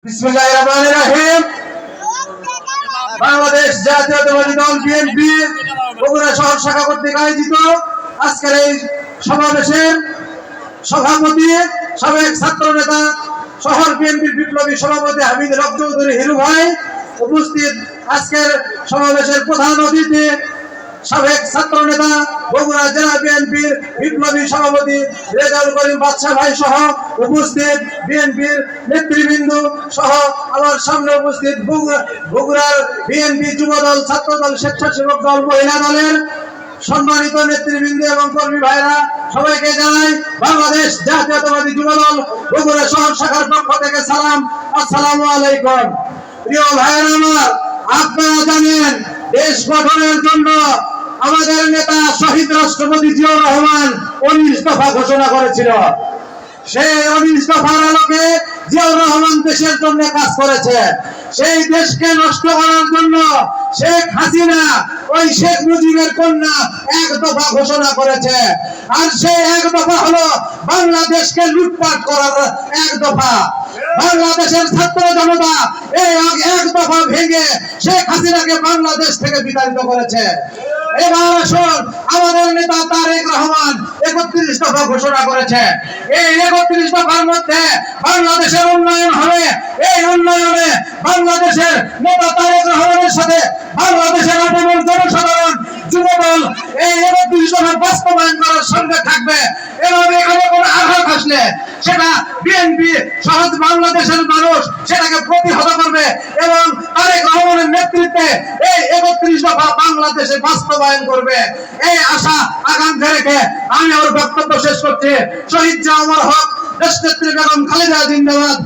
বিসমিল্লাহির রহমানির রহিম। বাংলাদেশ জাতীয়তাবাদী দল বিএনপি বগুড়া শহর শাখা কর্তৃক আয়োজিত আজকের এই সমাবেশের সভাপতি সাবেক ছাত্র নেতা শহর বিএনপির বিপ্লবী সভাপতি হামিদ রব চৌধুরী হিরু ভাই উপস্থিত। আজকের সমাবেশের প্রধান অতিথি সাবেক ছাত্র নেতা বগুড়া জেলা বিএনপির বিপ্লবী সভাপতি রেজাউল করিম বাদশা ভাই সহ উপস্থিত বিএনপির নেতৃবৃন্দ সহ আমার সামনে উপস্থিত বগুড়ার বিএনপি যুব দল, ছাত্র দল, স্বেচ্ছাসেবক দল, মহিলা দলের সম্মানিত নেতৃবৃন্দ এবং কর্মী ভাইরা, সবাইকে জানাই বাংলাদেশ জাতীয়তাবাদী যুব দল বগুড়া শহর শাখার পক্ষ থেকে সালাম। আসসালামু আলাইকুম। প্রিয় ভাইরা আমার, আপনারা জানেন দেশ গঠনের জন্য আমাদের নেতা শহীদ রাষ্ট্রপতি জিয়াউর রহমান 19 দফা ঘোষণা করেছিল। সেই 19 দফার আলোকে জিয়াউর রহমান দেশের জন্য কাজ করেছে। সেই দেশকে নষ্ট করার জন্য শেখ হাসিনা ওই শেখ মুজিবের কন্যা 1 দফা ঘোষণা করেছে। আর সেই 1 দফা হলো বাংলাদেশকে লুটপাট করার 1 দফা। বাংলাদেশের ছাত্র জনতা এই 1 দফা ভেঙে শেখ হাসিনাকে বাংলাদেশ থেকে বিতাড়িত করেছে। এবার আসুন, আমাদের নেতা তারেক রহমান 31 দফা ঘোষণা করেছে। এই 31 দফার মধ্যে বাংলাদেশের উন্নয়ন হবে। এই উন্নয়নে বাংলাদেশের নেতা তারেক রহমানের সাথে বাংলাদেশের আপামর জনসাধারণ, যুবদল এই 31 দফা বাস্তবায়ন করার সঙ্গে থাকবে। এভাবে এখানে কোনো আঘাত আসলে সেটা বিএনপি সহজ বাংলাদেশের মানুষ সেটাকে প্রতিহত করবে এবং তারেক রহমানের নেতৃত্বে এই 31 দফা বাংলাদেশে বাস্তবায়ন করবে। এই আশা আকাঙ্ক্ষা রেখে আমি আমার বক্তব্য শেষ করছি। শহীদ জিয়া অমর হক, দেশনেত্রী বেগম খালেদা জিন্দাবাদ।